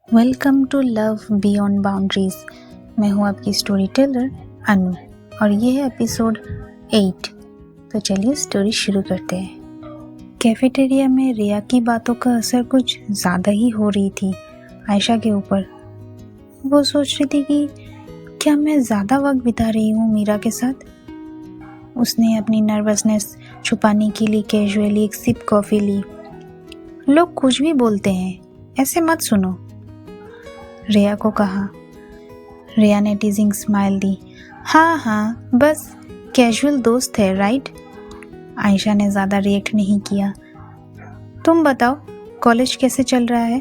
Welcome to love beyond boundaries. मैं हूँ आपकी स्टोरी टेलर अनु और ये है एपिसोड 8। तो चलिए स्टोरी शुरू करते हैं। कैफेटेरिया में रिया की बातों का असर कुछ ज़्यादा ही हो रही थी आयशा के ऊपर। वो सोच रही थी कि क्या मैं ज़्यादा वक्त बिता रही हूँ मीरा के साथ। उसने अपनी नर्वसनेस छुपाने के लिए कैजुअली एक सिप कॉफ़ी ली। लोग कुछ भी बोलते हैं, ऐसे मत सुनो, रिया को कहा। रिया ने टीजिंग स्माइल दी। हाँ बस कैजुअल दोस्त है, राइट। आयशा ने ज़्यादा रिएक्ट नहीं किया। तुम बताओ कॉलेज कैसे चल रहा है।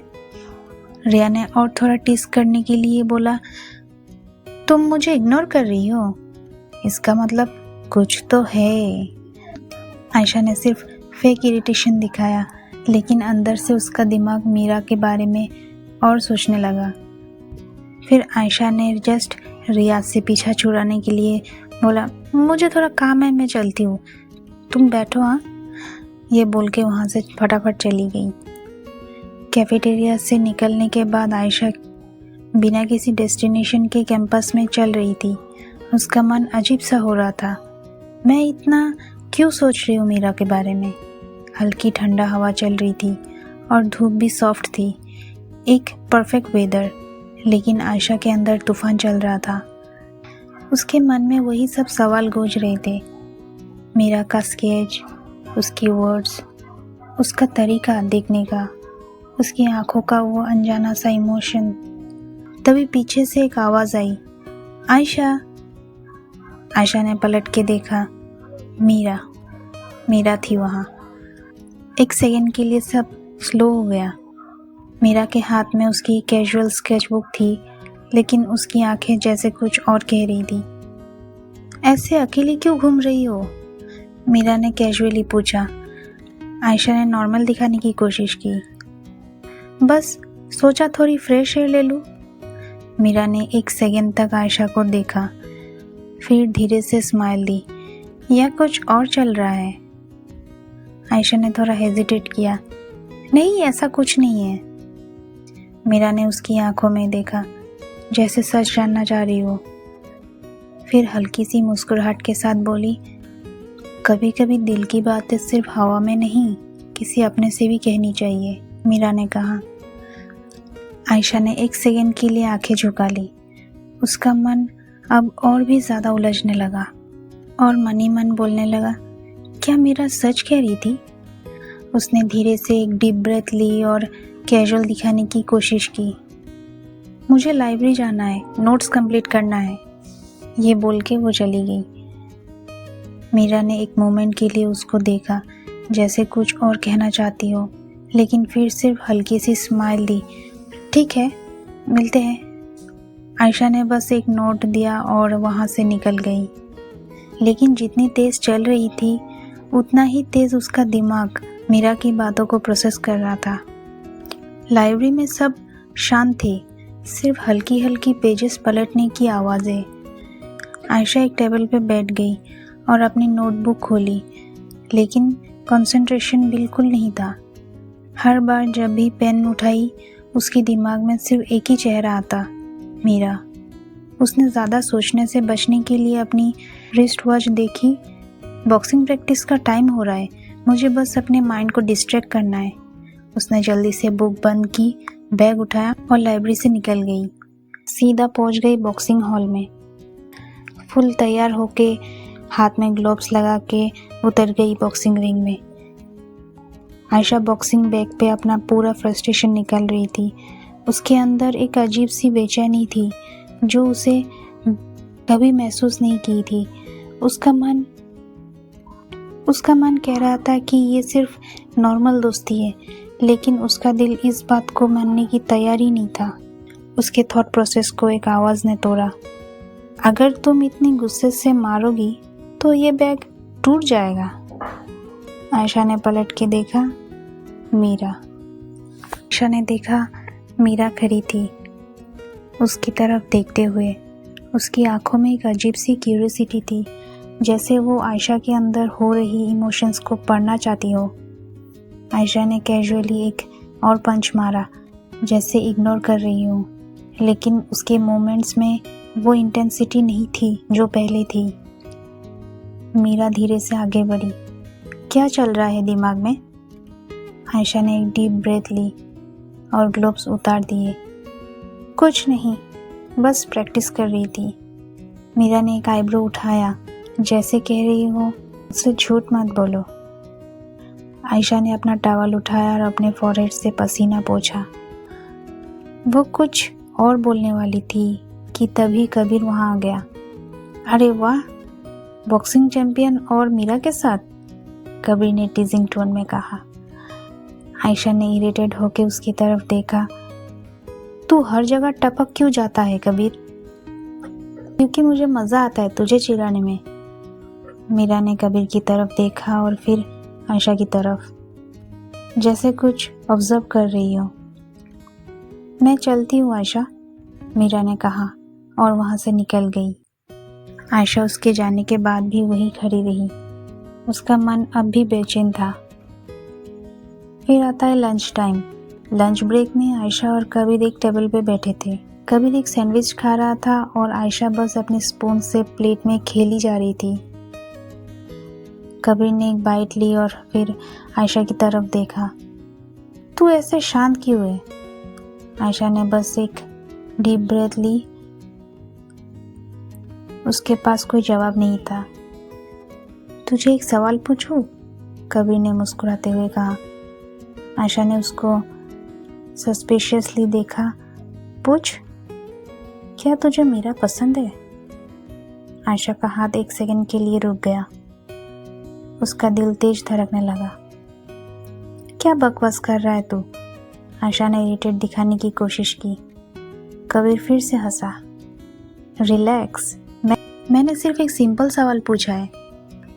रिया ने और थोड़ा टीज करने के लिए बोला, तुम मुझे इग्नोर कर रही हो, इसका मतलब कुछ तो है। आयशा ने सिर्फ फेक इरिटेशन दिखाया, लेकिन अंदर से उसका दिमाग मीरा के बारे में और सोचने लगा। फिर आयशा ने जस्ट रिया से पीछा छुड़ाने के लिए बोला, मुझे थोड़ा काम है, मैं चलती हूँ, तुम बैठो। हाँ, ये बोल के वहाँ से फटाफट चली गई। कैफेटेरिया से निकलने के बाद आयशा बिना किसी डेस्टिनेशन के कैंपस में चल रही थी। उसका मन अजीब सा हो रहा था। मैं इतना क्यों सोच रही हूँ मीरा के बारे में। हल्की ठंडा हवा चल रही थी और धूप भी सॉफ्ट थी। एक परफेक्ट वेदर, लेकिन आयशा के अंदर तूफान चल रहा था। उसके मन में वही सब सवाल गूंज रहे थे। मीरा का स्केच, उसकी वर्ड्स, उसका तरीका देखने का, उसकी आंखों का वो अनजाना सा इमोशन। तभी पीछे से एक आवाज़ आई, आयशा। आयशा ने पलट के देखा। मीरा थी वहाँ। एक सेकंड के लिए सब स्लो हो गया। मीरा के हाथ में उसकी कैजुअल स्केचबुक थी, लेकिन उसकी आंखें जैसे कुछ और कह रही थी। ऐसे अकेली क्यों घूम रही हो, मीरा ने कैजुअली पूछा। आयशा ने नॉर्मल दिखाने की कोशिश की। बस सोचा थोड़ी फ्रेश एयर ले लूँ। मीरा ने एक सेकंड तक आयशा को देखा, फिर धीरे से स्माइल दी। यह कुछ और चल रहा है। आयशा ने थोड़ा हेजिटेट किया। नहीं, ऐसा कुछ नहीं है। मीरा ने उसकी आंखों में देखा, जैसे सच जानना चाह रही हो। फिर हल्की सी मुस्कुराहट के साथ बोली, कभी कभी दिल की बातें सिर्फ हवा में नहीं, किसी अपने से भी कहनी चाहिए, मीरा ने कहा। आयशा ने एक सेकंड के लिए आंखें झुका ली। उसका मन अब और भी ज़्यादा उलझने लगा और मन ही मन बोलने लगा, क्या मीरा सच कह रही थी। उसने धीरे से एक डीप ब्रेथ ली और कैजुअल दिखाने की कोशिश की। मुझे लाइब्रेरी जाना है, नोट्स कंप्लीट करना है, ये बोल के वो चली गई। मीरा ने एक मोमेंट के लिए उसको देखा, जैसे कुछ और कहना चाहती हो, लेकिन फिर सिर्फ हल्की सी स्माइल दी। ठीक है, मिलते हैं। आयशा ने बस एक नोट दिया और वहाँ से निकल गई। लेकिन जितनी तेज़ चल रही थी, उतना ही तेज़ उसका दिमाग मीरा की बातों को प्रोसेस कर रहा था। लाइब्रेरी में सब शांत थे, सिर्फ हल्की हल्की पेजेस पलटने की आवाज़ें। आयशा एक टेबल पे बैठ गई और अपनी नोटबुक खोली, लेकिन कंसंट्रेशन बिल्कुल नहीं था। हर बार जब भी पेन उठाई, उसके दिमाग में सिर्फ एक ही चेहरा आता, मीरा। उसने ज़्यादा सोचने से बचने के लिए अपनी रिस्ट वॉच देखी। बॉक्सिंग प्रैक्टिस का टाइम हो रहा है, मुझे बस अपने माइंड को डिस्ट्रैक्ट करना है। उसने जल्दी से बुक बंद की, बैग उठाया और लाइब्रेरी से निकल गई। सीधा पहुंच गई बॉक्सिंग हॉल में। फुल तैयार होके, हाथ में ग्लोव्स लगा के उतर गई बॉक्सिंग रिंग में। आयशा बॉक्सिंग बैग पे अपना पूरा फ्रस्ट्रेशन निकाल रही थी। उसके अंदर एक अजीब सी बेचैनी थी जो उसे कभी महसूस नहीं की थी। उसका मन कह रहा था कि ये सिर्फ नॉर्मल दोस्ती है, लेकिन उसका दिल इस बात को मानने की तैयारी नहीं था। उसके थॉट प्रोसेस को एक आवाज़ ने तोड़ा, अगर तुम इतनी गुस्से से मारोगी तो ये बैग टूट जाएगा। आयशा ने पलट के देखा, आयशा ने देखा मीरा खड़ी थी उसकी तरफ देखते हुए। उसकी आंखों में एक अजीब सी क्यूरियोसिटी थी, जैसे वो आयशा के अंदर हो रही इमोशंस को पढ़ना चाहती हो। आयशा ने कैजुअली एक और पंच मारा, जैसे इग्नोर कर रही हूँ, लेकिन उसके मोमेंट्स में वो इंटेंसिटी नहीं थी जो पहले थी। मीरा धीरे से आगे बढ़ी। क्या चल रहा है दिमाग में? आयशा ने एक डीप ब्रेथ ली और ग्लोव्स उतार दिए। कुछ नहीं, बस प्रैक्टिस कर रही थी। मीरा ने एक आईब्रो उठाया, जैसे कह रही हो मुझसे झूठ मत बोलो। आयशा ने अपना टॉवल उठाया और अपने फॉरहेड से पसीना पोंछा। वो कुछ और बोलने वाली थी कि तभी कबीर वहां आ गया। अरे वाह, बॉक्सिंग चैंपियन और मीरा के साथ, कबीर ने टीजिंग टोन में कहा। आयशा ने इरिटेट होकर उसकी तरफ देखा। तू हर जगह टपक क्यों जाता है कबीर? क्योंकि मुझे मजा आता है तुझे चिढ़ाने में। मीरा ने कबीर की तरफ देखा और फिर आयशा की तरफ, जैसे कुछ ऑब्जर्व कर रही हो। मैं चलती हूँ आयशा, मीरा ने कहा और वहां से निकल गई। आयशा उसके जाने के बाद भी वहीं खड़ी रही। उसका मन अब भी बेचैन था। फिर आता है लंच टाइम। लंच ब्रेक में आयशा और कबीर एक टेबल पे बैठे थे। कबीर एक सैंडविच खा रहा था और आयशा बस अपने स्पून से प्लेट में खेली जा रही थी। कबीर ने एक बाइट ली और फिर आयशा की तरफ देखा। तू ऐसे शांत क्यों है? आयशा ने बस एक डीप ब्रेथ ली। उसके पास कोई जवाब नहीं था। तुझे एक सवाल पूछूं? कबीर ने मुस्कुराते हुए कहा। आयशा ने उसको सस्पिशियसली देखा। पूछ, क्या तुझे मीरा पसंद है? आयशा का हाथ एक सेकंड के लिए रुक गया। उसका दिल तेज धड़कने लगा। क्या बकवास कर रहा है तू? आयशा ने इरिटेट दिखाने की कोशिश की। कबीर फिर से हंसा। रिलैक्स, मैंने सिर्फ एक सिंपल सवाल पूछा है।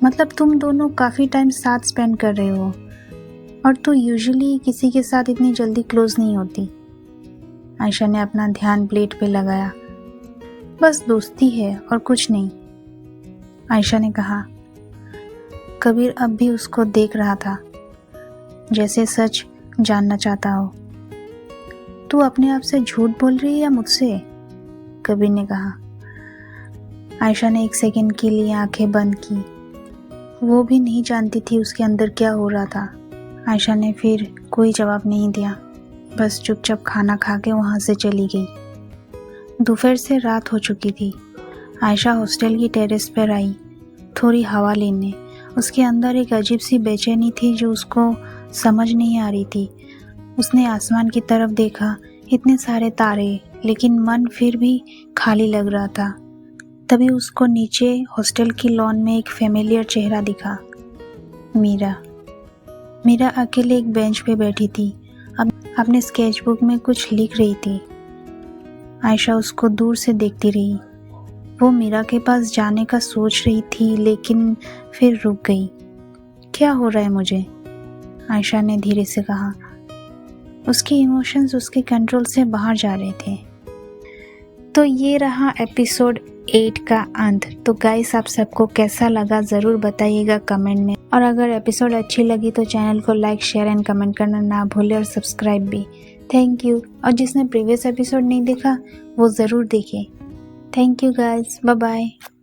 मतलब तुम दोनों काफ़ी टाइम साथ स्पेंड कर रहे हो और तू यूजुअली किसी के साथ इतनी जल्दी क्लोज नहीं होती। आयशा ने अपना ध्यान प्लेट पे लगाया। बस दोस्ती है और कुछ नहीं, आयशा ने कहा। कबीर अब भी उसको देख रहा था, जैसे सच जानना चाहता हो। तू अपने आप से झूठ बोल रही है या मुझसे? कबीर ने कहा। आयशा ने एक सेकंड के लिए आंखें बंद की। वो भी नहीं जानती थी उसके अंदर क्या हो रहा था। आयशा ने फिर कोई जवाब नहीं दिया, बस चुपचाप खाना खा के वहाँ से चली गई। दोपहर से रात हो चुकी थी। आयशा हॉस्टल की टेरेस पर आई, थोड़ी हवा लेने। उसके अंदर एक अजीब सी बेचैनी थी जो उसको समझ नहीं आ रही थी। उसने आसमान की तरफ देखा, इतने सारे तारे, लेकिन मन फिर भी खाली लग रहा था। तभी उसको नीचे हॉस्टल की लॉन में एक फेमिलियर चेहरा दिखा। मीरा अकेले एक बेंच पे बैठी थी, अपने स्केचबुक में कुछ लिख रही थी। आयशा उसको दूर से देखती रही। वो मीरा के पास जाने का सोच रही थी, लेकिन फिर रुक गई। क्या हो रहा है मुझे? आयशा ने धीरे से कहा। उसके इमोशंस उसके कंट्रोल से बाहर जा रहे थे। तो ये रहा एपिसोड 8 का अंत। तो गाइस, आप सबको कैसा लगा ज़रूर बताइएगा कमेंट में। और अगर एपिसोड अच्छी लगी तो चैनल को लाइक, शेयर एंड कमेंट करना ना भूले और सब्सक्राइब भी। Thank you. और जिसने प्रीवियस एपिसोड नहीं देखा वो ज़रूर देखे। Thank you guys, bye bye.